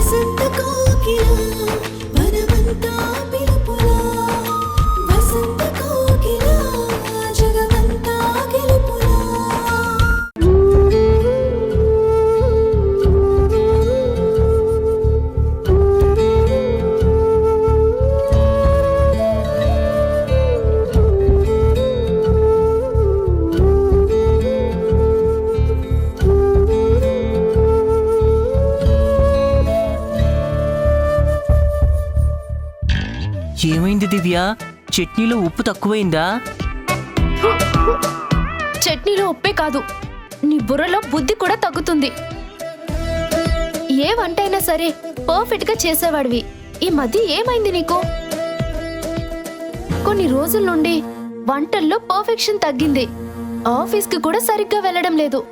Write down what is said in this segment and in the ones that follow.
వసంత కోకిల వనమంతా పిలుపులా వసంత కోకిల జగమంతా గెలుపులా ఏమైంది దివ్య? చట్నీలో ఉప్పు తక్కువైందా? చట్నీలో ఉప్పే కాదు, నీ బుర్రలో బుద్ధి కూడా తగ్గుతుంది. ఏ వంట అయినా సరే పర్ఫెక్ట్ గా చేసేవాడివి, ఈ మధ్య ఏమైంది నీకు? కొన్ని రోజుల నుండి వంటల్లో పర్ఫెక్షన్ తగ్గింది. ఆఫీస్కి కూడా సరిగ్గా వెళ్ళడం లేదు.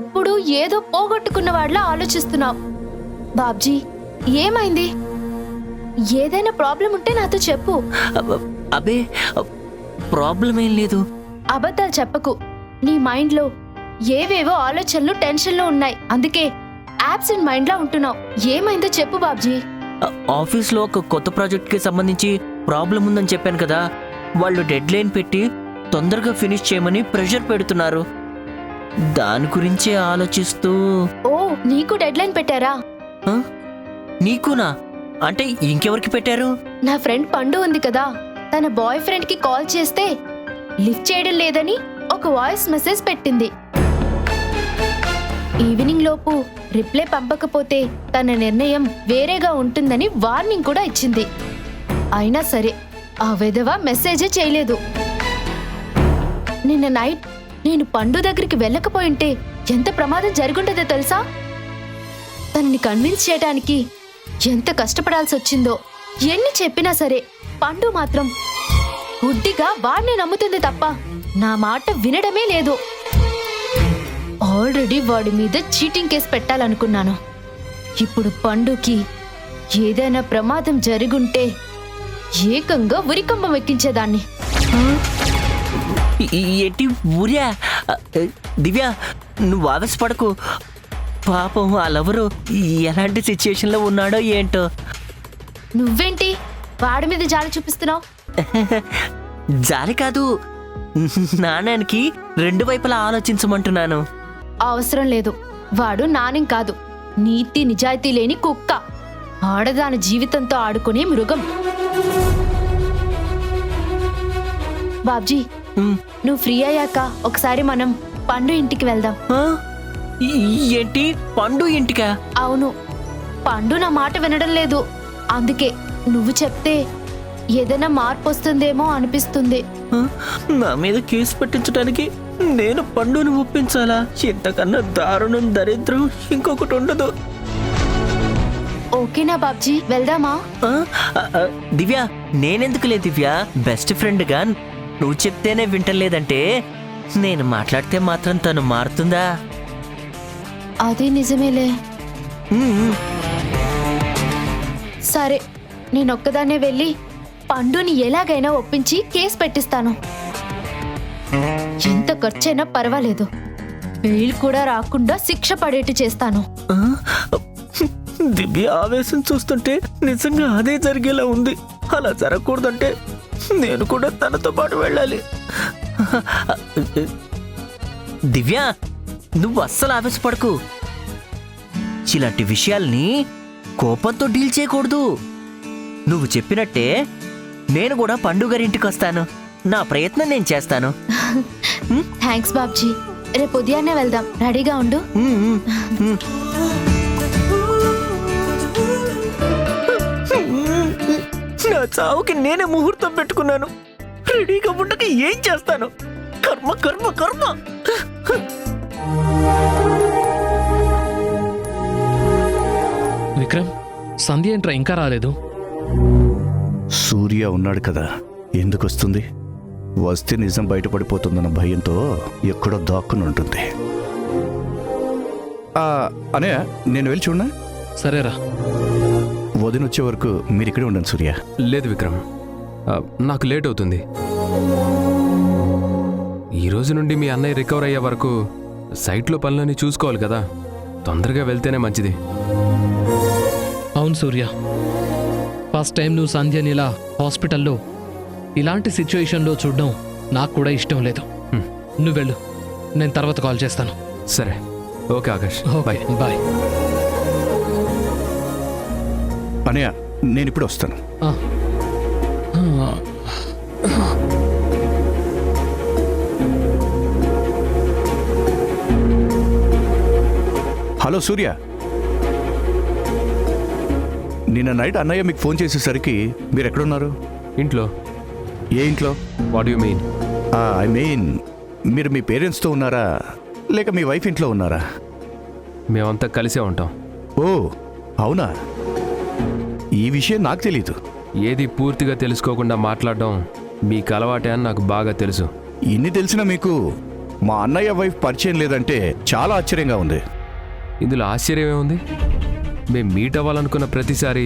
ఎప్పుడూ ఏదో పోగొట్టుకున్న వాళ్ళ ఆలోచిస్తున్నావు. బాబ్జీ, ఏమైంది? ఏదైనా ప్రాబ్లం ఉంటే నాతో చెప్పు. అబే, ప్రాబ్లం ఏం లేదు. అబద్ధాలు చెప్పకు. నీ మైండ్లో ఏవేవో ఆలోచనలు టెన్షన్లు ఉన్నాయి, అందుకే యాబ్సెంట్ మైండ్లా ఉంటున్నావు. ఏమైందో చెప్పు బాబ్జీ. ఆఫీస్లో ఒక కొత్త ప్రాజెక్ట్కి సంబంధించి ప్రాబ్లం ఉందని చెప్పాను కదా, వాళ్ళు డెడ్ లైన్ పెట్టి తొందరగా ఫినిష్ చేయమని ప్రెషర్ పెడుతున్నారు. దాని గురించే ఆలోచిస్తూ. ఓ, నీకు డెడ్ లైన్ పెట్టారా? నీకునా? అంటే ఇంకెవరికి పెట్టారు? నా ఫ్రెండ్ పండు ఉంది కదా, తన బాయ్ ఫ్రెండ్ కి కాల్ చేస్తే లిఫ్ట్ చేయడం లేదని ఒక వాయిస్ మెసేజ్ పెట్టింది. ఈవినింగ్ లోపు రిప్లై పంపకపోతే తన నిర్ణయం వేరేగా ఉంటుందని వార్నింగ్ కూడా ఇచ్చింది. అయినా సరే ఆ విధవ మెసేజే చేయలేదు. నిన్న నైట్ నేను పండు దగ్గరికి వెళ్ళకపోయింటే ఎంత ప్రమాదం జరుగుంటుందో తెలుసా? తనని కన్విన్స్ చేయడానికి ఎంత కష్టపడాల్సి వచ్చిందో. ఎన్ని చెప్పినా సరే పండు మాత్రం గుడ్డిగా వాడిని నమ్ముతుంది తప్ప నా మాట వినడమే లేదు. ఆల్రెడీ వాడి మీద చీటింగ్ కేసు పెట్టాలనుకున్నాను. ఇప్పుడు పండుకి ఏదైనా ప్రమాదం జరుగుంటే ఏకంగా ఉరికంబం ఎక్కించేదాన్ని. ఏంటి ఊరియా? దివ్య, నువ్వు ఆవేశపడకు. పాపం ఆ లవరు ఎలాంటి సిచ్యుయేషన్లో ఉన్నాడో ఏంటో. నువ్వేంటి వాడి మీద జాలి చూపిస్తున్నావు? జాలి కాదు, నాణ్యానికి రెండు వైపులా ఆలోచించమంటున్నాను. అవసరం లేదు. వాడు నానేం కాదు, నీతి నిజాయితీ లేని కుక్క. ఆడదాని జీవితంతో ఆడుకునే మృగం. బాబ్జీ, నువ్వు ఫ్రీ అయ్యాక ఒకసారి మనం పండు ఇంటికి వెళ్దాం. ఏంటి, పండు ఇంటికా? అవును, పండు నా మాట వినడం లేదు. అందుకే నువ్వు చెప్తే ఏదైనా మార్పు వస్తుందేమో అనిపిస్తుంది. నా మీద కేసు పెట్టించడానికి నేను పండుని ఒప్పించాలా? ఇంతకన్నా దారుణం, దరిద్రం ఇంకొకటి ఉండదు. ఓకేనా బాబ్జీ, వెళ్దామా? దివ్య, నేనెందుకులే దివ్య, బెస్ట్ ఫ్రెండ్గా నువ్వు చెప్తేనే వింటలేదంటే నేను మాట్లాడితే మాత్రం తను మారుతుందా? అది నిజమేలే. సరే, నేనొక్కదాన్నే వెళ్ళి పండుని ఎలాగైనా ఒప్పించి కేసు పెట్టిస్తాను. ఎంత ఖర్చైనా పర్వాలేదు, బెయిల్ కూడా రాకుండా శిక్ష పడేట్టు చేస్తాను. దివ్య ఆవేశం చూస్తుంటే నిజంగా అదే జరిగేలా ఉంది. అలా జరగకూడదంటే నేను కూడా తనతో పాటు వెళ్ళాలి. దివ్య, నువ్వు అస్సలు ఆవేశపడకు. ఇలాంటి విషయాల్ని కోపంతో డీల్ చేయకూడదు. నువ్వు చెప్పినట్టే నేను కూడా పండుగారింటికి వస్తాను. నా ప్రయత్నం నేను చేస్తాను. థ్యాంక్స్ బాబ్జీ. రేపు ఉదయాన్నే వెళ్దాం, రెడీగా ఉండు. నా చావుకి నేనే ముహూర్తం పెట్టుకున్నాను. రెడీగా ఉండక ఏం చేస్తాను? కర్మ కర్మ కర్మ. విక్రమ్, సంధ్య ఏంట్రా ఇంకా రాలేదు? సూర్య ఉన్నాడు కదా, ఎందుకు వస్తుంది? వస్తే నిజం బయటపడిపోతుందన్న భయంతో ఎక్కడో దాక్కుని ఉంటుంది. అనే నేను వెళ్ళి చూడనా? సరేరా. వదిన వచ్చే వరకు మీరు ఇక్కడే ఉండండి సూర్య. లేదు విక్రమ్, నాకు లేట్ అవుతుంది. ఈ రోజు నుండి మీ అన్నయ్య రికవర్ అయ్యే వరకు సైట్లో పనులన్నీ చూసుకోవాలి కదా. తొందరగా వెళ్తేనే మంచిది. అవును సూర్య, ఫస్ట్ టైం నువ్వు సంధ్యని ఇలా హాస్పిటల్లో ఇలాంటి సిచ్యుయేషన్లో చూడడం నాకు కూడా ఇష్టం లేదు. నువ్వు వెళ్ళు, నేను తర్వాత కాల్ చేస్తాను. సరే, ఓకే ఆకాష్, బాయ్. బాయ్. అనయ్య, నేను ఇప్పుడు వస్తాను. హలో సూర్య, నిన్న నైట్ అన్నయ్య మీకు ఫోన్ చేసేసరికి మీరు ఎక్కడున్నారు? ఇంట్లో. ఏ ఇంట్లో? What you mean? I mean మీరు మీ పేరెంట్స్తో ఉన్నారా లేక మీ వైఫ్ ఇంట్లో ఉన్నారా? మేమంతా కలిసే ఉంటాం. ఓ అవునా, ఈ విషయం నాకు తెలీదు. ఏది పూర్తిగా తెలుసుకోకుండా మాట్లాడడం మీకు అలవాటే అని నాకు బాగా తెలుసు. ఇన్ని తెలిసినా మీకు మా అన్నయ్య వైఫ్ పరిచయం లేదంటే చాలా ఆశ్చర్యంగా ఉంది. ఇందులో ఆశ్చర్యమే ఉంది? మేము మీట్ అవ్వాలనుకున్న ప్రతిసారి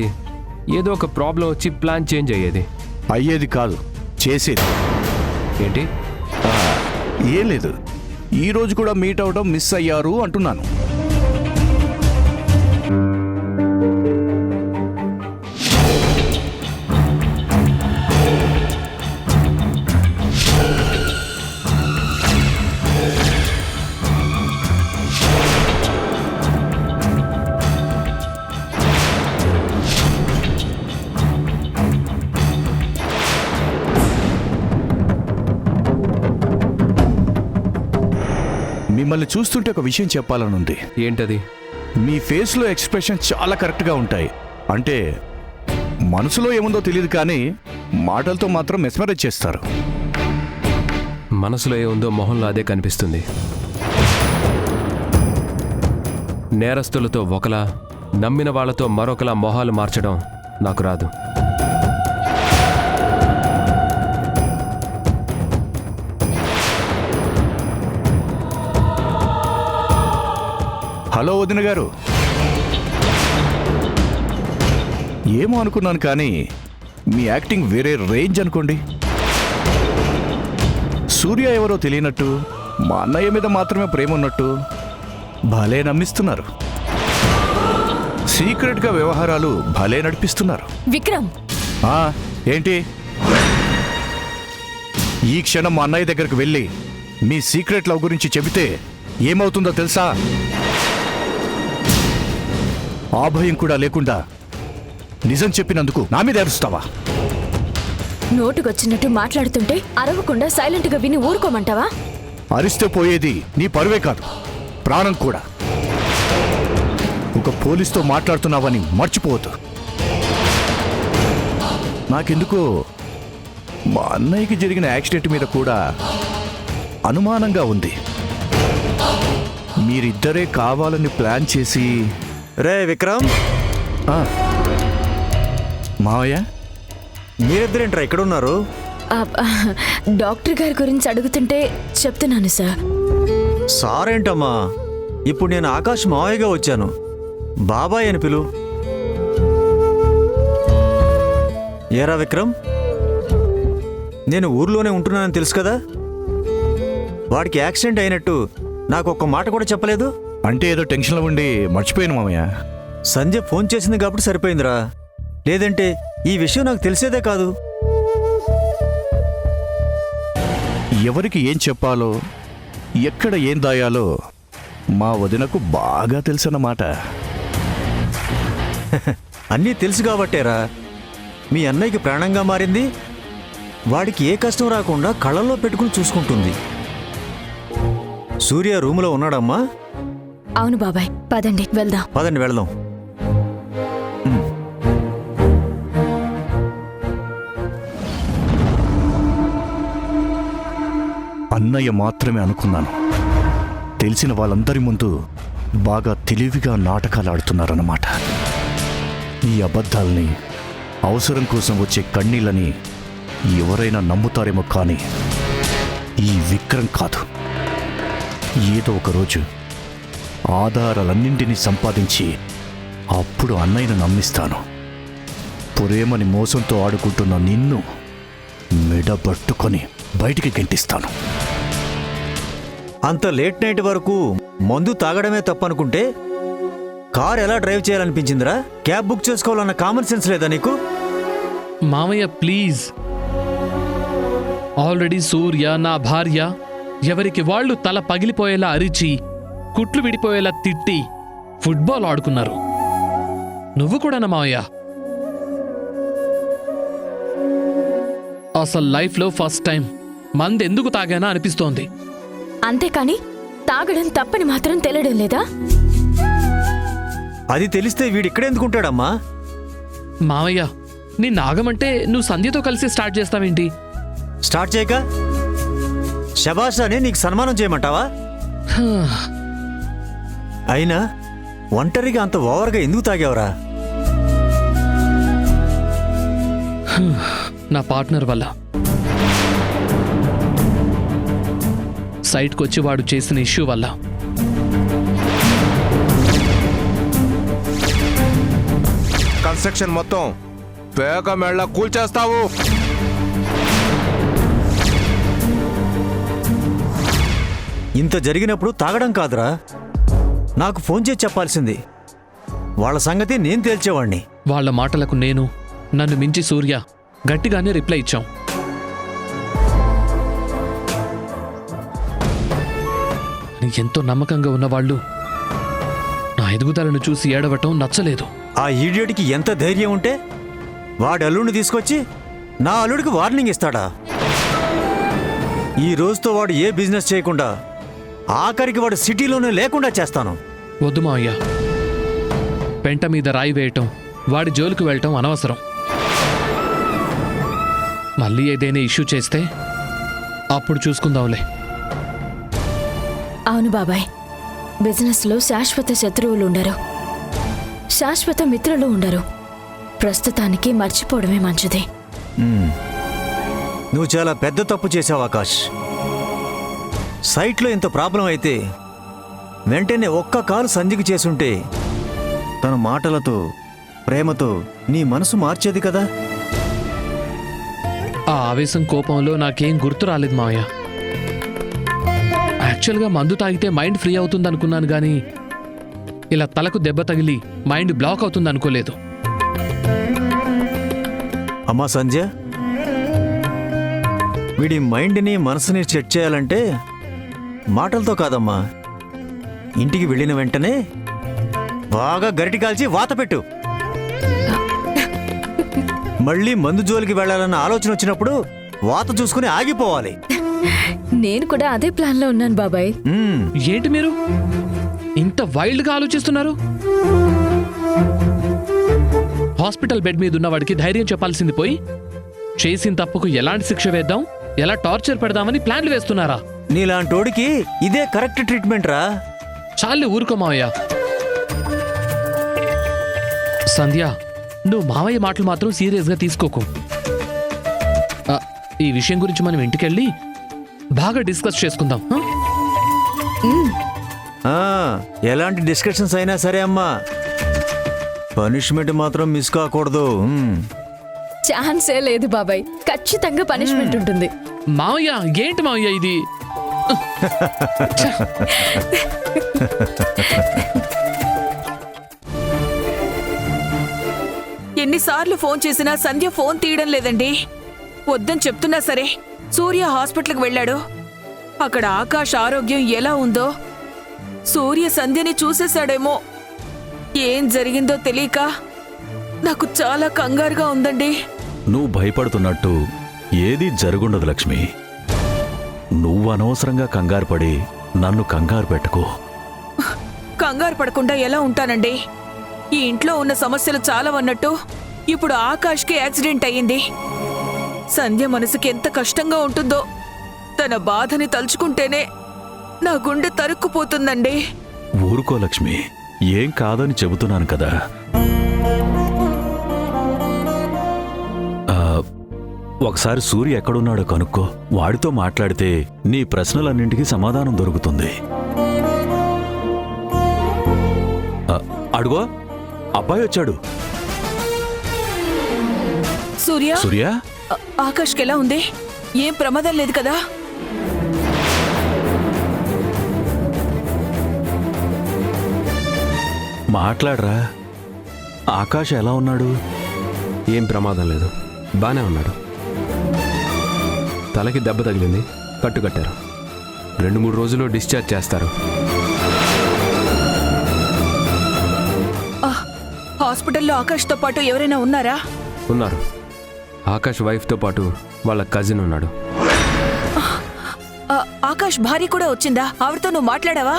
ఏదో ఒక ప్రాబ్లం వచ్చి ప్లాన్ చేంజ్ అయ్యేది. అయ్యేది కాదు, చేసేది. ఏంటి? ఏం లేదు, ఈ రోజు కూడా మీట్ అవడం మిస్ అయ్యారు అంటున్నాను. మిమ్మల్ని చూస్తుంటే ఒక విషయం చెప్పాలనుంది. ఏంటది? మీ ఫేస్లో ఎక్స్ప్రెషన్ చాలా కరెక్ట్గా ఉంటాయి. అంటే మనసులో ఏముందో తెలియదు కానీ మాటలతో మాత్రం మెస్మరైజ్ చేస్తారు. మనసులో ఏముందో మొహంలో అదే కనిపిస్తుంది. నేరస్తులతో ఒకలా, నమ్మిన వాళ్లతో మరొకలా మొహాలు మార్చడం నాకు రాదు. హలో వదిన గారు, ఏమో అనుకున్నాను కానీ మీ యాక్టింగ్ వేరే రేంజ్ అనుకోండి. సూర్య ఎవరో తెలియనట్టు, మా అన్నయ్య మీద మాత్రమే ప్రేమ ఉన్నట్టు భలే నమ్మిస్తున్నారు. సీక్రెట్గా వ్యవహారాలు భలే నడిపిస్తున్నారు. విక్రమ్, ఏంటి? ఈ క్షణం మా అన్నయ్య దగ్గరకు వెళ్ళి మీ సీక్రెట్ లవ్ గురించి చెబితే ఏమవుతుందో తెలుసా? ఆ భయం కూడా లేకుండా నిజం చెప్పినందుకు నా మీద అరుస్తావా? నోటుకొచ్చినట్టు మాట్లాడుతుంటే అరవకుండా సైలెంట్ గా విని ఊరుకోమంటావా? అరిస్తే పోయేది నీ పరువే కాదు, ప్రాణం కూడా. ఒక పోలీస్తో మాట్లాడుతున్నావని మర్చిపోవద్దు. నాకెందుకో మా అన్నయ్యకి జరిగిన యాక్సిడెంట్ మీద కూడా అనుమానంగా ఉంది. మీరిద్దరే కావాలని ప్లాన్ చేసి... రే విక్రమ్, మావయ్య, మీరిద్దరేంట్రా ఇక్కడ ఉన్నారు? డాక్టర్ గారి గురించి అడుగుతుంటే చెప్తున్నాను సార్. సార్ ఏంటమ్మా, ఇప్పుడు నేను ఆకాష్ మావయ్యగా వచ్చాను. బాబాయ్ అని పిలు. ఏరా విక్రమ్, నేను ఊర్లోనే ఉంటున్నానని తెలుసు కదా. వాడికి యాక్సిడెంట్ అయినట్టు నాకు ఒక్క మాట కూడా చెప్పలేదు. అంటే ఏదో టెన్షన్లో ఉండి మర్చిపోయాను మామయ్య. సంజయ్ ఫోన్ చేసింది కాబట్టి సరిపోయిందిరా, లేదంటే ఈ విషయం నాకు తెలిసేదే కాదు. ఎవరికి ఏం చెప్పాలో, ఎక్కడ ఏం దాయాలో మా వదినకు బాగా తెలుసన్నమాట. అన్నీ తెలుసు కాబట్టేరా మీ అన్నయ్యకి ప్రాణంగా మారింది. వాడికి ఏ కష్టం రాకుండా కళ్ళల్లో పెట్టుకుని చూసుకుంటుంది. సూర్య రూములో ఉన్నాడమ్మా? అవును బాబాయ్, పదండి వెళ్దాం. పదండి వెళ్దాం. అన్నయ్య మాత్రమే అనుకున్నాను. తెలిసిన వాళ్ళందరి ముందు బాగా తెలివిగా నాటకాలు ఆడుతున్నారన్నమాట. ఈ అబద్ధాలని, అవసరం కోసం వచ్చే కన్నీళ్ళని ఎవరైనా నమ్ముతారేమో కానీ ఈ విక్రమ్ కాదు. ఏదో ఒకరోజు ఆధారాలన్నింటినీ సంపాదించి అప్పుడు అన్నయ్యను నమ్మిస్తాను. ప్రేమని మోసంతో ఆడుకుంటున్న నిన్ను మెడబట్టుకొని బయటికి గెంటిస్తాను. అంత లేట్ నైట్ వరకు మందు తాగడమే తప్పనుకుంటే కార్ ఎలా డ్రైవ్ చేయాలనిపించిందిరా? క్యాబ్ బుక్ చేసుకోవాలన్న కామన్ సెన్స్ లేదా నీకు? మామయ్య ప్లీజ్, ఆల్రెడీ సూర్య నా భార్య ఎవరికి వాళ్ళు తల పగిలిపోయేలా అరిచి కుట్లు విడిపోయేలా తిట్టి ఫుట్బాల్ ఆడుకున్నారు. నువ్వు కూడానా మావయ్య? అసలు లైఫ్లో ఫస్ట్ టైం మందెందుకు తాగానా అనిపిస్తోంది. అంతేకాని తాగడం తప్పని మాత్రం తెలియడం లేదా? అది తెలిస్తే వీడిక్కడెందుకుంటాడమ్మా? మావయ్య, నీ నాగమంటే నువ్వు సంధ్యతో కలిసి స్టార్ట్ చేస్తావేంటి? స్టార్ట్ చేయక శబాష్ అని నీకు సన్మానం చేయమంటావా? అయినా ఒంటరిగా అంత ఓవర్గా ఎందుకు తాగేవరా? నా పార్ట్నర్ వల్ల. సైట్కొచ్చి వాడు చేసిన ఇష్యూ వల్ల. కన్స్ట్రక్షన్ మొత్తం పేక మెళ్ళ కూల్చేస్తావు. ఇంత జరిగినప్పుడు తాగడం కాదురా, నాకు ఫోన్ చేసి చెప్పాల్సింది. వాళ్ళ సంగతి నేను తేల్చేవాణ్ణి. వాళ్ళ మాటలకు నేను, నన్ను మించి సూర్య గట్టిగానే రిప్లై ఇచ్చాం. ఎంతో నమ్మకంగా ఉన్నవాళ్ళు నా ఎదుగుదలను చూసి ఏడవటం నచ్చలేదు. ఆ ఈడియోటికి ఎంత ధైర్యం ఉంటే వాడి అల్లుడిని తీసుకొచ్చి నా అల్లుడికి వార్నింగ్ ఇస్తాడా? ఈ రోజుతో వాడు ఏ బిజినెస్ చేయకుండా ఆఖరికి వాడు సిటీలోనే లేకుండా చేస్తాను. వద్దు మావయ్య, పెంట మీద రాయి వేయటం, వాడి జోలికి వెళ్ళటం అనవసరం. మళ్ళీ ఏదైనా ఇష్యూ చేస్తే అప్పుడు చూసుకుందాంలే. అవును బాబాయ్, బిజినెస్లో శాశ్వత శత్రువులు ఉండరు, శాశ్వత మిత్రులు ఉండరు. ప్రస్తుతానికి మర్చిపోవడమే మంచిది. నువ్వు చాలా పెద్ద తప్పు చేశావు ఆకాష్. సైట్లో ఇంత ప్రాబ్లం అయితే వెంటనే ఒక్క కాలు సంధికి చేసుంటే తన మాటలతో ప్రేమతో నీ మనసు మార్చేది కదా. ఆ ఆవేశం కోపంలో నాకేం గుర్తు రాలేదు మావయ్య. యాక్చువల్గా మందు తాగితే మైండ్ ఫ్రీ అవుతుంది అనుకున్నాను కానీ ఇలా తలకు దెబ్బ తగిలి మైండ్ బ్లాక్ అవుతుంది అనుకోలేదు. అమ్మా సంధ్య, వీడి మైండ్ని మనసుని సెట్ చేయాలంటే మాటలతో కాదమ్మా, ఇంటికి వెళ్ళిన వెంటనే బాగా గరిటి కాల్చి వాత పెట్టు. మళ్ళీ మందు జోలికి వెళ్ళాలన్న ఆలోచన వచ్చినప్పుడు వాత చూసుకుని ఆగిపోవాలి. నేను కూడా అదే ప్లాన్లో ఉన్నాను బాబాయ్. ఏంటి మీరు ఇంత వైల్డ్గా ఆలోచిస్తున్నారు? హాస్పిటల్ బెడ్ మీద ఉన్నవాడికి ధైర్యం చెప్పాల్సింది పోయి చేసిన తప్పుకు ఎలాంటి శిక్ష వేద్దాం, ఎలా టార్చర్ పెడదామని ప్లాన్లు వేస్తున్నారా? నీలాంటోడికి ఇదే కరెక్ట్ ట్రీట్మెంట్ రా. చాలు ఊరుకో మావయ్య. సంధ్య, నువ్వు మావయ్య మాటలు మాత్రం సీరియస్గా తీసుకోకు. ఈ విషయం గురించి మనం ఇంటికెళ్ళి బాగా డిస్కస్ చేసుకుందాం. ఎలాంటి డిస్కషన్స్ అయినా సరే అమ్మా, పనిష్మెంట్ మాత్రం మిస్ కాకూడదు. ఛాన్సే లేదు బాబాయ్, ఖచ్చితంగా పనిష్మెంట్ ఉంటుంది. మావయ్య, ఏంటి మావయ్య ఇది? ఎన్నిసార్లు ఫోన్ చేసినా సంధ్య ఫోన్ తీయడం లేదండి. వద్దని చెప్తున్నా సరే సూర్య హాస్పిటల్కి వెళ్ళాడు. అక్కడ ఆకాష్ ఆరోగ్యం ఎలా ఉందో, సూర్య సంధ్యని చూసేశాడేమో. ఏం జరిగిందో తెలియక నాకు చాలా కంగారుగా ఉందండి. నువ్వు భయపడుతున్నట్టు ఏదీ జరుగుండదు లక్ష్మి. నువ్వు అనవసరంగా కంగారు పడి నన్ను కంగారు పెట్టుకో. కంగారు పడకుండా ఎలా ఉంటానండి? ఈ ఇంట్లో ఉన్న సమస్యలు చాలా అన్నట్టు ఇప్పుడు ఆకాష్కి యాక్సిడెంట్ అయ్యింది. సంధ్య మనసుకి ఎంత కష్టంగా ఉంటుందో, తన బాధని తలుచుకుంటేనే నా గుండె తరుక్కుపోతుందండి. ఊరుకో లక్ష్మి, ఏం కాదని చెబుతున్నాను కదా. ఒకసారి సూర్య ఎక్కడున్నాడో కనుక్కో. వాడితో మాట్లాడితే నీ ప్రశ్నలన్నింటికీ సమాధానం దొరుకుతుంది. అడుగో, అబ్బాయి వచ్చాడు. సూర్య, సూర్య, ఆకాష్కి ఎలా ఉంది? ఏం ప్రమాదం లేదు కదా? మాట్లాడరా. ఆకాష్ ఎలా ఉన్నాడు? ఏం ప్రమాదం లేదు, బానే ఉన్నాడు. తలకి దెబ్బ తగిలింది, కట్టుకట్టారు. 2-3 రోజుల్లో డిశ్చార్జ్ చేస్తారు. హాస్పిటల్లో ఆకాష్తో పాటు ఎవరైనా ఉన్నారా? ఉన్నారు. ఆకాష్ వైఫ్తో పాటు వాళ్ళ కజిన్ ఉన్నాడు. ఆకాష్ భార్య కూడా వచ్చిందా? ఆవిడతో నువ్వు మాట్లాడావా?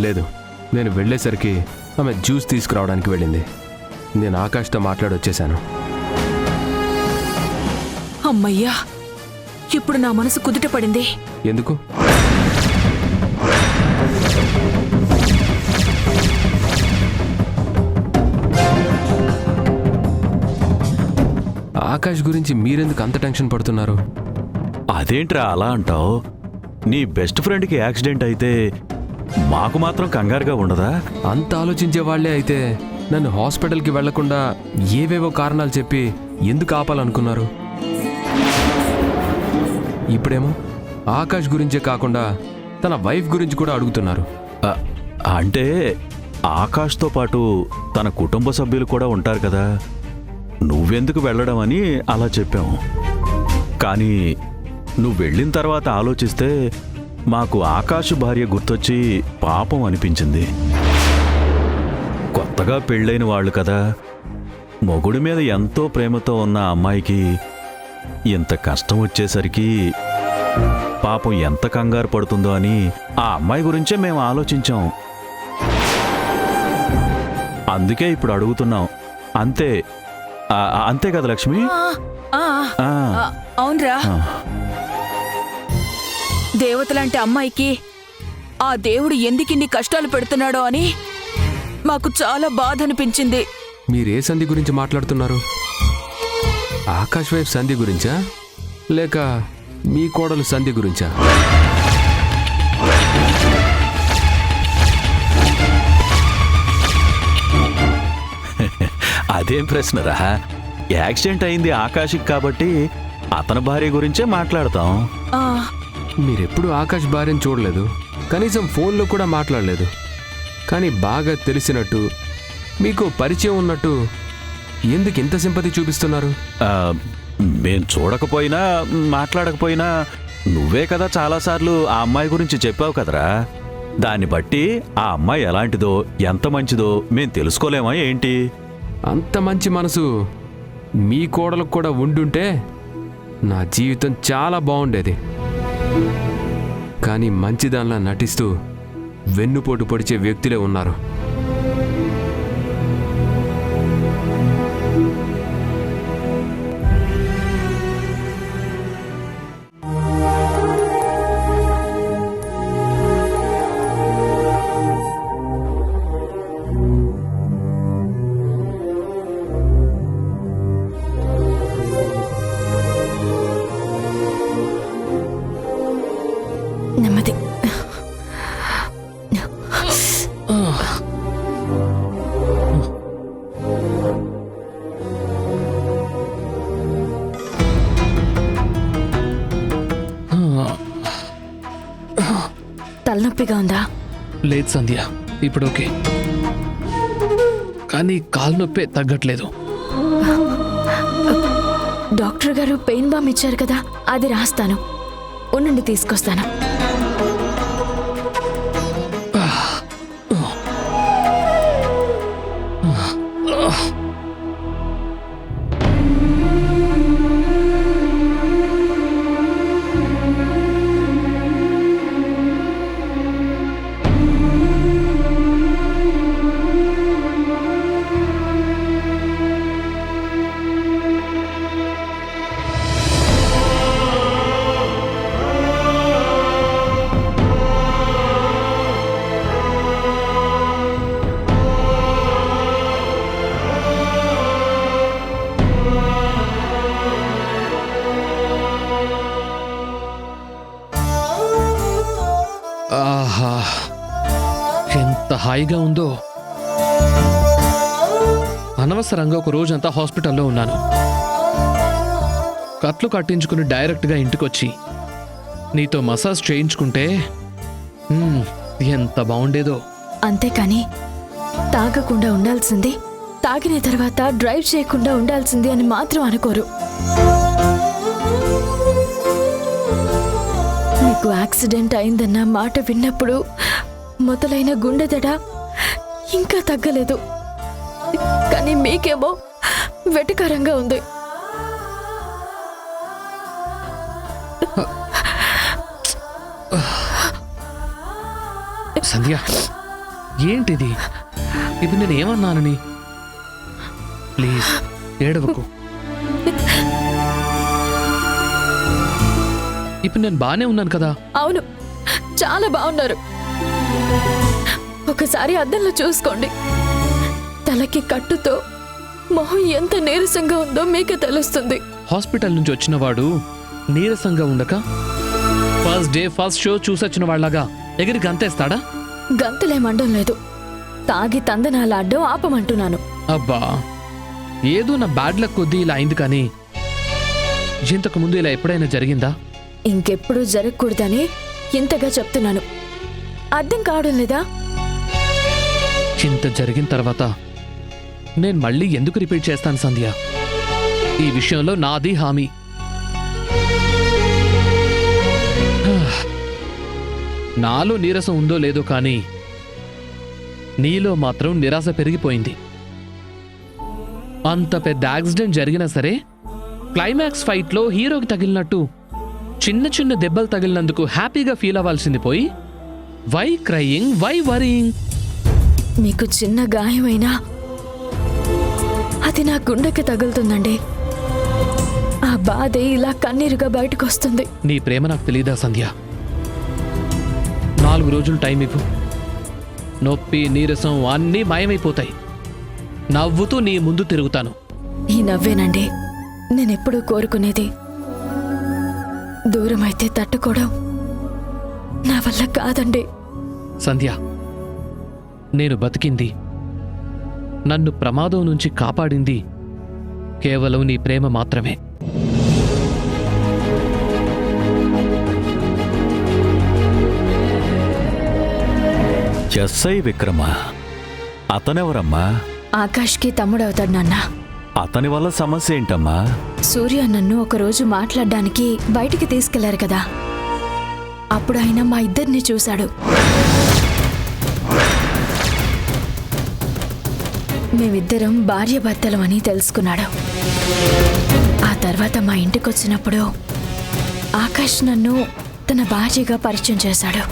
లేదు, నేను వెళ్ళేసరికి ఆమె జ్యూస్ తీసుకురావడానికి వెళ్ళింది. నేను ఆకాష్తో మాట్లాడొచ్చేశాను. అమ్మయ్యా, ఇప్పుడు నా మనసు కుదుట పడింది. ఎందుకు? ఆకాష్ గురించి మీరెందుకు అంత టెన్షన్ పడుతున్నారు? అదేంట్రా అలా అంటావు? నీ బెస్ట్ ఫ్రెండ్కి యాక్సిడెంట్ అయితే మాకు మాత్రం కంగారుగా ఉండదా? అంత ఆలోచించే వాళ్లే అయితే నన్ను హాస్పిటల్కి వెళ్లకుండా ఏవేవో కారణాలు చెప్పి ఎందుకు ఆపాలనుకున్నారు? ఇప్పుడేమో ఆకాష్ గురించే కాకుండా తన వైఫ్ గురించి కూడా అడుగుతున్నారు. అంటే ఆకాష్తో పాటు తన కుటుంబ సభ్యులు కూడా ఉంటారు కదా, నువ్వెందుకు వెళ్ళడం అని అలా చెప్పాము. కానీ నువ్వు వెళ్ళిన తర్వాత ఆలోచిస్తే మాకు ఆకాష్ భార్య గుర్తొచ్చి పాపం అనిపించింది. కొత్తగా పెళ్ళైన వాళ్ళు కదా, మొగుడి మీద ఎంతో ప్రేమతో ఉన్న అమ్మాయికి ఇంత కష్టం వచ్చేసరికి పాపం ఎంత కంగారు పడుతుందో అని ఆ అమ్మాయి గురించే మేము ఆలోచించాం. అందుకే ఇప్పుడు అడుగుతున్నాం. అంతే అంతే కదా లక్ష్మి? అవునరా, దేవతలాంటి అమ్మాయికి ఆ దేవుడు ఎందుకిన్ని కష్టాలు పెడుతున్నాడో అని మాకు చాలా బాధ అనిపించింది. మీరే సంధి గురించి మాట్లాడుతున్నారు? ఆకాష్ వైఫ్ సంధి గురించా, లేక మీ కోడలు సంధి గురించా? అదేం ప్రశ్నరా? యాక్సిడెంట్ అయింది ఆకాష్కి కాబట్టి అతని భార్య గురించే మాట్లాడతాం. మీరెప్పుడు ఆకాష్ భార్యను చూడలేదు, కనీసం ఫోన్లో కూడా మాట్లాడలేదు. కానీ బాగా తెలిసినట్టు, మీకు పరిచయం ఉన్నట్టు ఎందుకు ఇంత సింపతి చూపిస్తున్నారు? మేం చూడకపోయినా మాట్లాడకపోయినా నువ్వే కదా చాలాసార్లు ఆ అమ్మాయి గురించి చెప్పావు కదరా. దాన్ని బట్టి ఆ అమ్మాయి ఎలాంటిదో ఎంత మంచిదో మేం తెలుసుకోలేమా ఏంటి? అంత మంచి మనసు మీ కోడలకు కూడా ఉండుంటే నా జీవితం చాలా బాగుండేది. కానీ మంచిదానిలా నటిస్తూ వెన్నుపోటు పొడిచే వ్యక్తులే ఉన్నారు. నెమ్మది. తలనొప్పిగా ఉందా? లేదు సంధ్య, ఇప్పుడు ఓకే. కానీ కాలు నొప్పే తగ్గట్లేదు. డాక్టర్ గారు పెయిన్ బామ్ ఇచ్చారు కదా, అది రాస్తాను. ఉండండి, తీసుకొస్తాను. ఆహా, ఎంత హాయిగా ఉందో. అనవసరంగా ఒక రోజంతా హాస్పిటల్లో ఉన్నాను. కట్లు కట్టించుకుని డైరెక్ట్గా ఇంటికొచ్చి నీతో మసాజ్ చేయించుకుంటే ఎంత బాగుండేదో. అంతేకాని తాగకుండా ఉండాల్సింది, తాగిన తర్వాత డ్రైవ్ చేయకుండా ఉండాల్సింది అని మాత్రం అనుకోరు. మీకు యాక్సిడెంట్ అయిందన్న మాట విన్నప్పుడు మొదలైన గుండె దడ ఇంకా తగ్గలేదు. కానీ మీకేమో వెటకారంగా ఉంది. సంధ్య, ఏంటిది? ఇప్పుడు నేను ఏమన్నానని? ప్లీజ్ ఏడవకు. ఇప్పుడు నేను బానే ఉన్నాను కదా? అవును, చాలా బాగున్నారు. ఒకసారి అద్దంలో చూసుకోండి. తలకి కట్టుతో మొహం ఎంత నీరసంగా ఉందో మీకే తెలుస్తుంది. హాస్పిటల్ నుంచి వచ్చిన వాడు నీరసంగా ఉండక ఫస్ట్ డే ఫస్ట్ షో చూసొచ్చిన వాళ్ళగా ఎగిరి గంతేస్తాడా? గంతులేమండం లేదు, తాగి తందనాలాడ్డం ఆపమంటున్నాను. అబ్బా, ఏదో నా బ్యాడ్ లక్ కొద్దీ ఇలా అయింది, కానీ ఇంతకు ముందు ఇలా ఎప్పుడైనా జరిగిందా? ఇంకెప్పుడు జరగకూడదని ఇంతగా చెప్తున్నాను. అర్థం కావడం లేదా? ఇంత జరిగిన తర్వాత నేను మళ్ళీ ఎందుకు రిపీట్ చేస్తాను సంధ్య? ఈ విషయంలో నాది హామీ. నాలో నీరసం ఉందో లేదో కానీ నీలో మాత్రం నిరాశ పెరిగిపోయింది. అంత పెద్ద యాక్సిడెంట్ జరిగినా సరే క్లైమాక్స్ ఫైట్లో హీరోకి తగిలినట్టు చిన్న చిన్న దెబ్బలు తగిలినందుకు హ్యాపీగా ఫీల్ అవ్వాల్సింది పోయి వై క్రయింగ్, వై వరీయింగ్? మీకు చిన్న గాయమైనా అది నా గుండెకి తగులుతుందండి. ఆ బాధే ఇలా కన్నీరుగా బయటకు వస్తుంది. నీ ప్రేమ నాకు తెలీదా సంధ్య? 4 రోజులు టైం ఇవ్వు, నొప్పి నీరసం అన్నీ మాయమైపోతాయి. నవ్వుతూ నీ ముందు తిరుగుతాను. ఈ నవ్వేనండి నేనెప్పుడూ కోరుకునేది. దూరమైతే తట్టుకోవడం నా వల్ల కాదండి. సంధ్య, నేను బతికింది, నన్ను ప్రమాదం నుంచి కాపాడింది కేవలం నీ ప్రేమ మాత్రమే. ఎస్ఐ విక్రమ, అతనెవరమ్మా? ఆకాష్కి తమ్ముడవుతాడు నాన్న. అతని వల్ల సమస్య ఏంటమ్మా? సూర్య నన్ను ఒకరోజు మాట్లాడడానికి బయటికి తీసుకెళ్లారు కదా, అప్పుడు ఆయన మా ఇద్దరిని చూశాడు. మేమిద్దరం భార్యాభర్తలమని తెలుసుకున్నాడు. ఆ తర్వాత మా ఇంటికొచ్చినప్పుడు ఆకాష్ నన్ను తన భార్యగా పరిచయం చేశాడు.